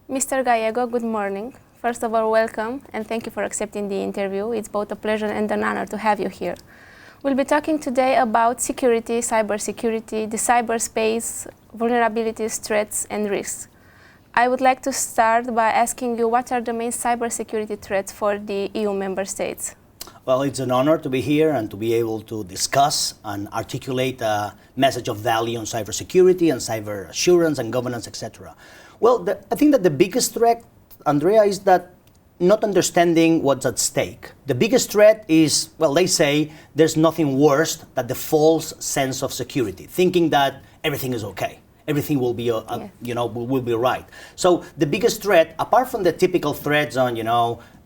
Mr. Gallego, good morning. First of all, welcome and thank you for accepting the interview. It's both a pleasure and an honor to have you here. We'll be talking today about security, cybersecurity, the cyberspace, vulnerabilities, threats, and risks. I would like to start by asking you what are the main cybersecurity threats for the EU member states? Well, it's an honor to be here and to be able to discuss and articulate a message of value on cybersecurity and cyber assurance and governance, etc. Well, I think that the biggest threat, Andrea, is that not understanding what's at stake. The biggest threat is, well, they say there's nothing worse than the false sense of security, thinking that everything is okay. Everything will be, will be right. So the biggest threat, apart from the typical threats on,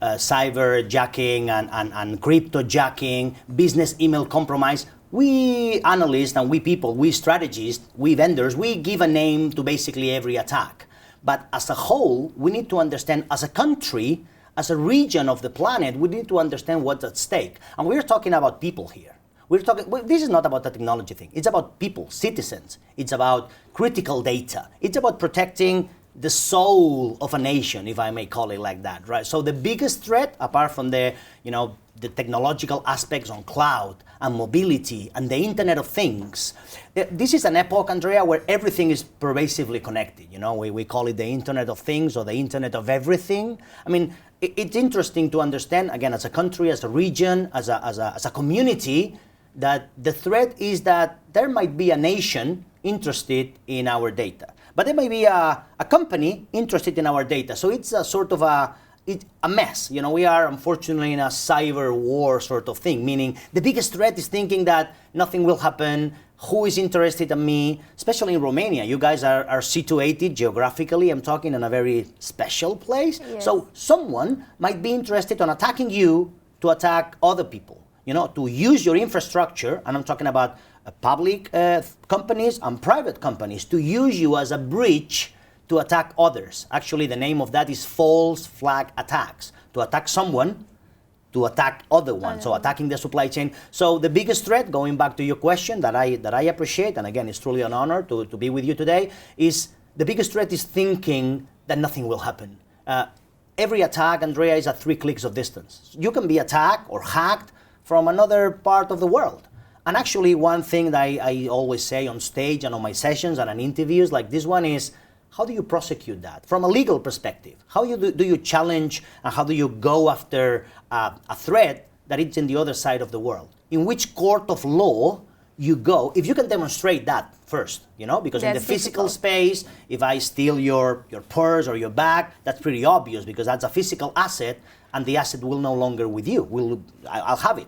cyber jacking and crypto jacking, business email compromise, we analysts and we people, we strategists, we vendors, we give a name to basically every attack. But as a whole, we need to understand, as a country, as a region of the planet, we need to understand what's at stake. And we're talking about people here. This is not about the technology thing. It's about people, citizens. It's about critical data. It's about protecting the soul of a nation, if I may call it like that, right? So the biggest threat, apart from the technological aspects on cloud and mobility and the Internet of Things, this is an epoch, Andrea, where everything is pervasively connected. We call it the Internet of Things or the Internet of Everything. I mean, it's interesting to understand, again, as a country, as a region, as a community, that the threat is that there might be a nation interested in our data, but there may be a company interested in our data. So it's a sort of a mess. We are unfortunately in a cyber war sort of thing, meaning the biggest threat is thinking that nothing will happen. Who is interested in me? Especially in Romania. You guys are situated geographically, I'm talking, in a very special place. Yes. So someone might be interested in attacking you to attack other people. To use your infrastructure, and I'm talking about public companies and private companies, to use you as a bridge to attack others. Actually, the name of that is false flag attacks. To attack someone, to attack other ones. So attacking the supply chain. So the biggest threat, going back to your question that I appreciate, and again, it's truly an honor to be with you today, is the biggest threat is thinking that nothing will happen. Every attack, Andrea, is at 3 clicks of distance. You can be attacked or hacked from another part of the world. And actually, one thing that I always say on stage and on my sessions and on interviews like this one is, how do you prosecute that? From a legal perspective, how do you challenge and how do you go after a threat that is in the other side of the world? In which court of law you go, if you can demonstrate that first, because in the physical space, if I steal your purse or your bag, that's pretty obvious because that's a physical asset and the asset will no longer with you, I'll have it.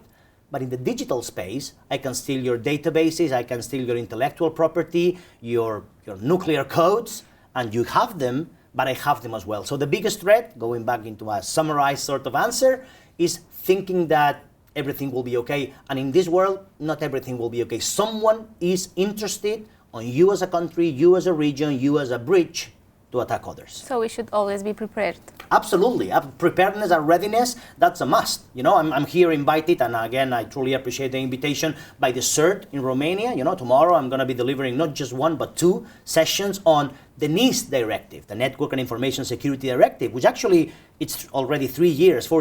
But in the digital space, I can steal your databases, I can steal your intellectual property, your nuclear codes, and you have them, but I have them as well. So the biggest threat, going back into a summarized sort of answer, is thinking that everything will be okay. And in this world, not everything will be okay. Someone is interested on you as a country, you as a region, you as a bridge to attack others. So we should always be prepared. Absolutely. Preparedness and readiness, that's a must. I'm here invited, and again, I truly appreciate the invitation by the CERT in Romania. Tomorrow I'm going to be delivering not just 1, but 2 sessions on the NIST directive, the Network and Information Security Directive, which actually, it's already 4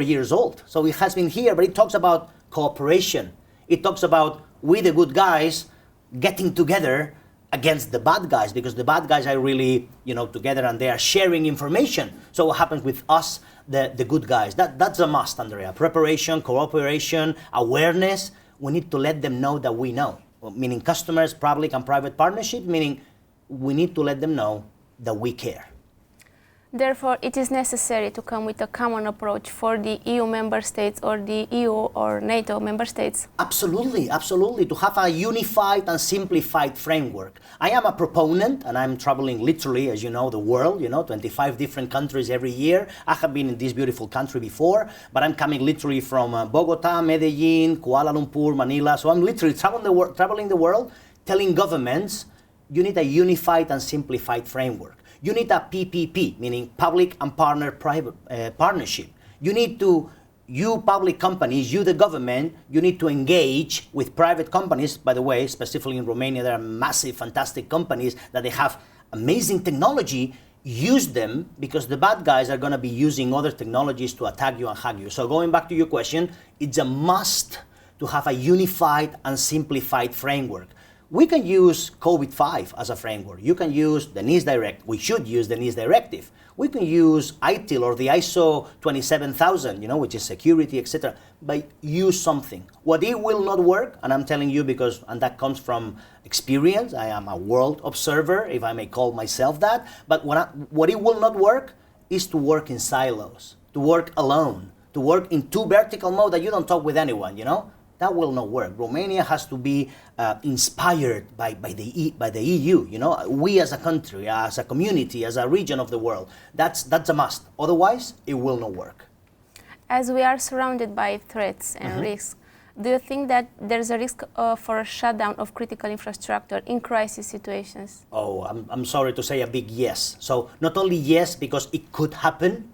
years old. So it has been here, but it talks about cooperation. It talks about we, the good guys, getting together against the bad guys, because the bad guys are really, together and they are sharing information. So what happens with us, the good guys? That's a must, Andrea. Preparation, cooperation, awareness. We need to let them know that we know, meaning customers, public and private partnership, meaning we need to let them know that we care. Therefore, it is necessary to come with a common approach for the EU member states or the EU or NATO member states. Absolutely, absolutely. To have a unified and simplified framework. I am a proponent, and I'm traveling literally, as you know, the world, 25 different countries every year. I have been in this beautiful country before, but I'm coming literally from Bogota, Medellin, Kuala Lumpur, Manila. So I'm literally traveling the world, telling governments, you need a unified and simplified framework. You need a PPP, meaning public and private partnership. You public companies, you the government, you need to engage with private companies. By the way, specifically in Romania, there are massive, fantastic companies that they have amazing technology. use them because the bad guys are going to be using other technologies to attack you and hack you. So going back to your question, it's a must to have a unified and simplified framework. We can use COVID-5 as a framework. You can use the NIST Directive. We should use the NIST Directive. We can use ITIL or the ISO 27000, which is security, etc. But use something. What it will not work, and I'm telling you and that comes from experience. I am a world observer, if I may call myself that. But what it will not work is to work in silos, to work alone, to work in two vertical mode that you don't talk with anyone, That will not work. Romania has to be inspired by the EU. We as a country, as a community, as a region of the world. That's a must. Otherwise, it will not work. As we are surrounded by threats and risks, do you think that there's a risk for a shutdown of critical infrastructure in crisis situations? Oh, I'm sorry to say a big yes. So not only yes because it could happen,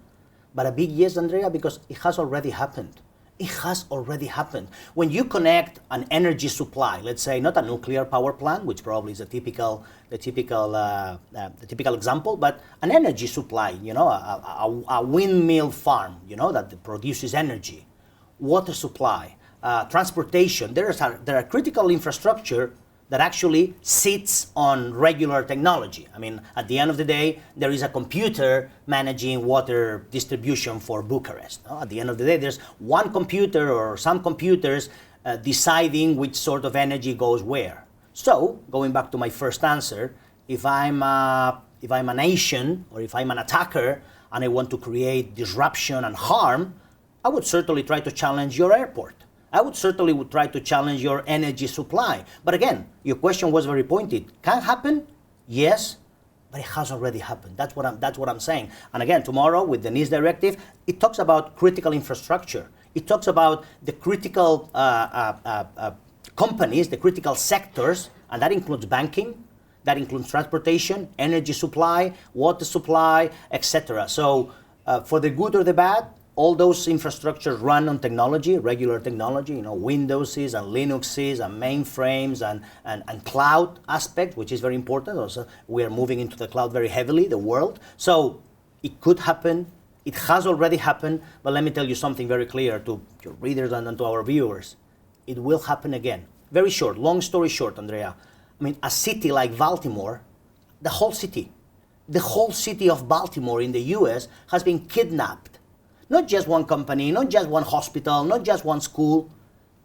but a big yes, Andrea, because it has already happened. It has already happened. When you connect an energy supply, let's say not a nuclear power plant, which probably is the typical example, but an energy supply, a windmill farm, that produces energy, water supply, transportation. There are critical infrastructure that actually sits on regular technology. I mean, at the end of the day, there is a computer managing water distribution for Bucharest. At the end of the day, there's one computer or some computers deciding which sort of energy goes where. So, going back to my first answer, if I'm a nation or if I'm an attacker and I want to create disruption and harm, I would certainly try to challenge your airport. I would certainly try to challenge your energy supply. But again, your question was very pointed. Can happen? Yes, but it has already happened. That's what I'm saying. And again, tomorrow with the NIST Directive, it talks about critical infrastructure. It talks about the critical companies, the critical sectors, and that includes banking, that includes transportation, energy supply, water supply, etc. So for the good or the bad, all those infrastructures run on technology, regular technology, Windowses and Linuxes and mainframes and cloud aspect, which is very important. Also, we are moving into the cloud very heavily, the world. So it could happen. It has already happened. But let me tell you something very clear to your readers and to our viewers. It will happen again. Very short, long story short, Andrea. I mean, a city like Baltimore, the whole city of Baltimore in the US has been kidnapped. Not just one company, not just one hospital, not just one school.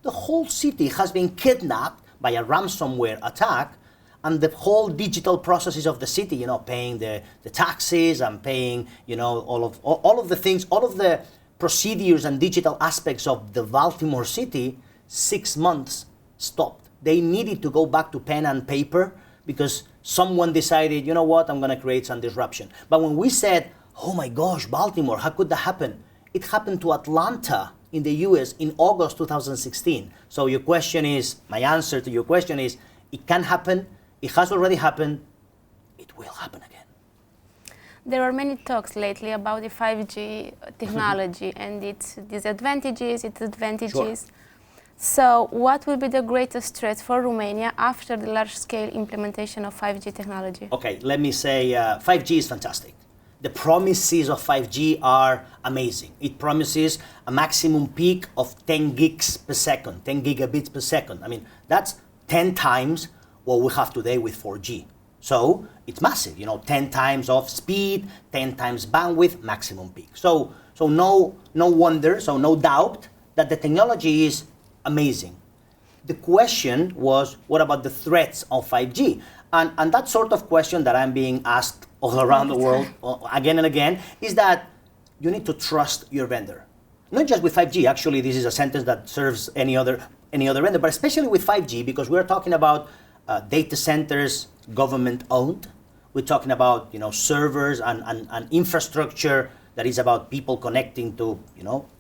The whole city has been kidnapped by a ransomware attack, and the whole digital processes of the city, paying the taxes and paying, all of the things, all of the procedures and digital aspects of the Baltimore city, 6 months stopped. They needed to go back to pen and paper because someone decided, you know what, I'm going to create some disruption. But when we said, oh my gosh, Baltimore, how could that happen? It happened to Atlanta in the US in August 2016. So my answer to your question is, it can happen, it has already happened, it will happen again. There are many talks lately about the 5G technology and its disadvantages, its advantages. Sure. So what will be the greatest threat for Romania after the large-scale implementation of 5G technology? Okay, let me say 5G is fantastic. The promises of 5G are amazing. It promises a maximum peak of 10 gigs per second, 10 gigabits per second. I mean, that's 10 times what we have today with 4G. So it's massive, 10 times of speed, 10 times bandwidth, maximum peak. So no wonder, so no doubt that the technology is amazing. The question was, what about the threats of 5G? And that sort of question that I'm being asked all around the world again and again is that you need to trust your vendor. Not just with 5G, actually this is a sentence that serves any other vendor, but especially with 5G because we're talking about data centers, government owned. We're talking about servers and infrastructure that is about people connecting to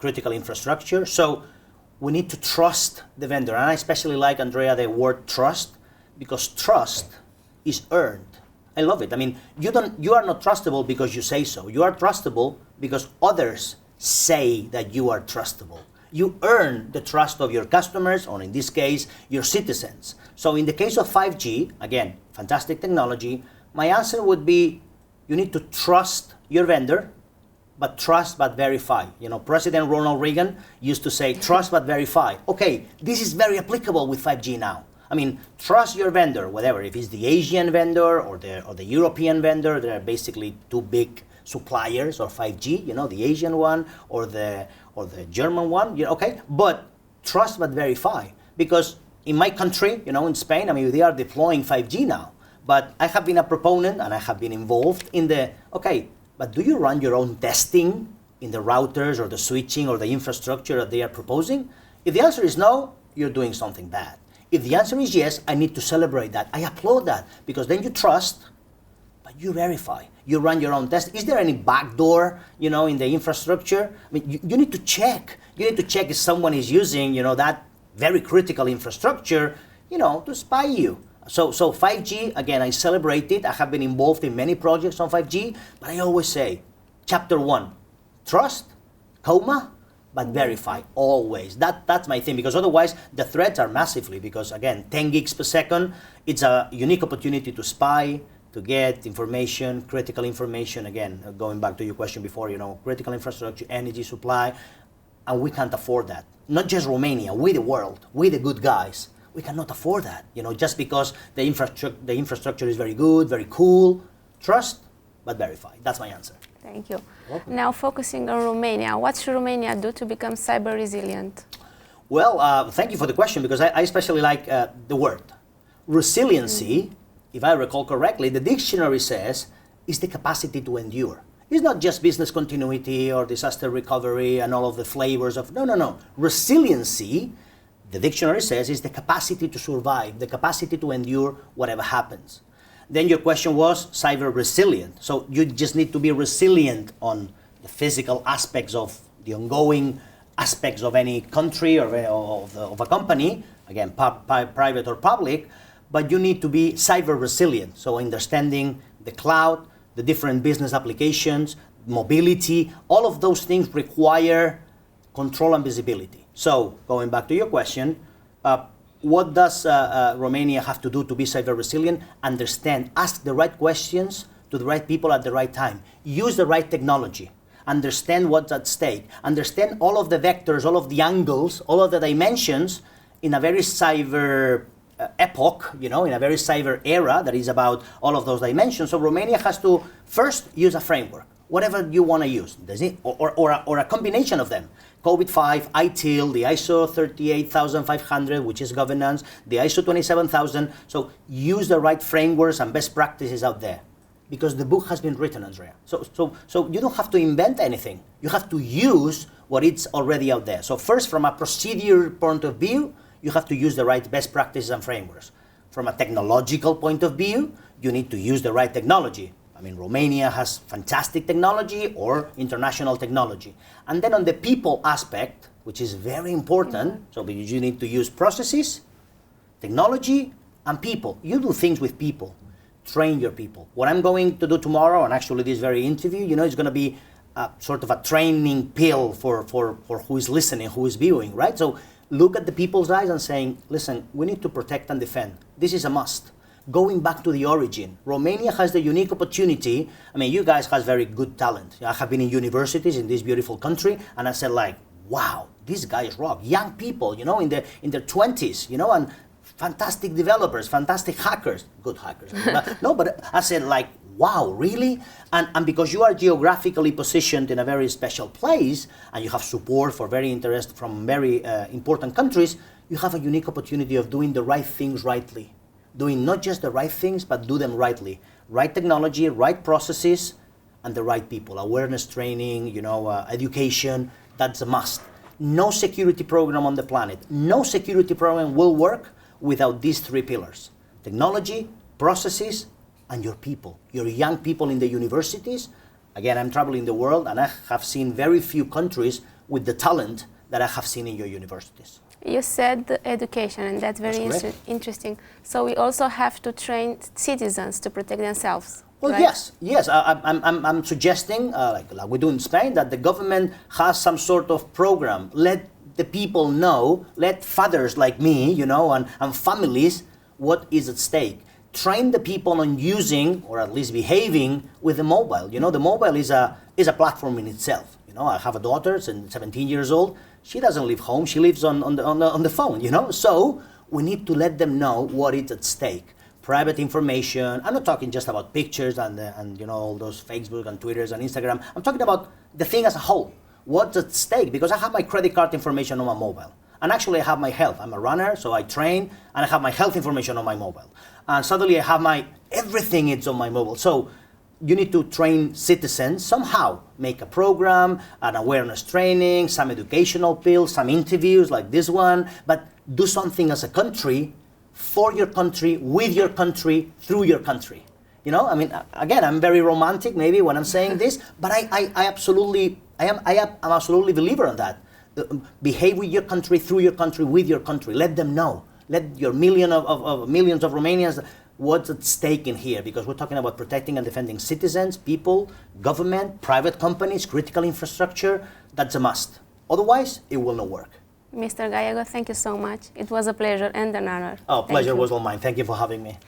critical infrastructure. So we need to trust the vendor. And I especially like, Andrea, the word trust because trust is earned. I love it. I mean, you are not trustable because you say so. You are trustable because others say that you are trustable. You earn the trust of your customers, or in this case, your citizens. So in the case of 5G, again, fantastic technology, my answer would be, you need to trust your vendor, but trust but verify. President Ronald Reagan used to say, trust but verify. Okay, this is very applicable with 5G now. I mean, trust your vendor, whatever. If it's the Asian vendor or the European vendor, there are basically two big suppliers of 5G. The Asian one or the German one. Okay, but trust but verify, because in my country, in Spain, I mean, they are deploying 5G now. But I have been a proponent and I have been involved in okay, but do you run your own testing in the routers or the switching or the infrastructure that they are proposing? If the answer is no, you're doing something bad. If the answer is yes, I need to celebrate that. I applaud that, because then you trust, but you verify. You run your own test. Is there any backdoor, in the infrastructure? I mean, you need to check. You need to check if someone is using, that very critical infrastructure, to spy you. So 5G, again, I celebrate it. I have been involved in many projects on 5G, but I always say, chapter 1, trust, but verify, always. That's my thing, because otherwise the threats are massively, because again, 10 gigs per second, it's a unique opportunity to spy, to get information, critical information, again, going back to your question before, critical infrastructure, energy supply, and we can't afford that. Not just Romania, we the world, we the good guys, we cannot afford that, just because the infrastructure is very good, very cool. Trust, but verify. That's my answer. Thank you. Now focusing on Romania, what should Romania do to become cyber resilient? Well, thank you for the question, because I especially like the word. Resiliency, if I recall correctly, the dictionary says, is the capacity to endure. It's not just business continuity or disaster recovery and all of the flavors of, no. Resiliency, the dictionary says, is the capacity to survive, the capacity to endure whatever happens. Then your question was cyber resilient. So you just need to be resilient on the physical aspects of the ongoing aspects of any country or of a company, again, private or public, but you need to be cyber resilient. So understanding the cloud, the different business applications, mobility, all of those things require control and visibility. So going back to your question, what does Romania have to do to be cyber resilient? Understand, ask the right questions to the right people at the right time. Use the right technology. Understand what's at stake. Understand all of the vectors, all of the angles, all of the dimensions in a very cyber epoch, in a very cyber era that is about all of those dimensions. So Romania has to first use a framework, whatever you want to use, or a combination of them. COVID-5, ITIL, the ISO 38500, which is governance, the ISO 27000. So use the right frameworks and best practices out there, because the book has been written, Andrea. So you don't have to invent anything. You have to use what is already out there. So first, from a procedure point of view, you have to use the right best practices and frameworks. From a technological point of view, you need to use the right technology. I mean, Romania has fantastic technology or international technology. And then on the people aspect, which is very important, so you need to use processes, technology, and people. You do things with people. Train your people. What I'm going to do tomorrow, and actually this very interview, is going to be sort of a training pill for who is listening, who is viewing, right? So look at the people's eyes and saying, listen, we need to protect and defend. This is a must. Going back to the origin, Romania has the unique opportunity. I mean, you guys have very good talent. I have been in universities in this beautiful country, and I said, like, wow, these guys rock. Young people, in their 20s, and fantastic developers, fantastic hackers, good hackers. But I said, like, wow, really? And because you are geographically positioned in a very special place, and you have support for from very important countries, you have a unique opportunity of doing the right things rightly. Doing not just the right things, but do them rightly. Right technology, right processes, and the right people. Awareness training, education, that's a must. No security program on the planet, no security program will work without these three pillars. Technology, processes, and your people. Your young people in the universities. Again, I'm traveling the world, and I have seen very few countries with the talent that I have seen in your universities. You said the education, and that's very interesting. So we also have to train citizens to protect themselves. Well, right? Yes. I'm suggesting, like we do in Spain, that the government has some sort of program. Let the people know, let fathers like me, and families, what is at stake. train the people on using, or at least behaving, with the mobile. You know, the mobile is a platform in itself. You know, I have a daughter, she's 17 years old. She doesn't live home. She lives on the phone, you know. So we need to let them know what is at stake. Private information. I'm not talking just about pictures and you know, all those Facebook and Twitters and Instagram. I'm talking about the thing as a whole. What's at stake? Because I have my credit card information on my mobile. And actually I have my health. I'm a runner, so I train, and I have my health information on my mobile. And suddenly I have my, everything is on my mobile. So you need to train citizens somehow, make a program, an awareness training, some educational pills, some interviews like this one, but do something as a country, for your country, with your country, through your country. You know, I mean, again, I'm very romantic maybe when I'm saying this, but I absolutely, I'm absolutely a believer in that. Behave with your country, through your country, with your country. Let them know. Let your millions of Romanians what's at stake in here, because we're talking about protecting and defending citizens, people, government, private companies, critical infrastructure. That's a must. Otherwise, it will not work. Mr. Gallego, thank you so much. It was a pleasure and an honor. Oh, pleasure was all mine. Thank you for having me.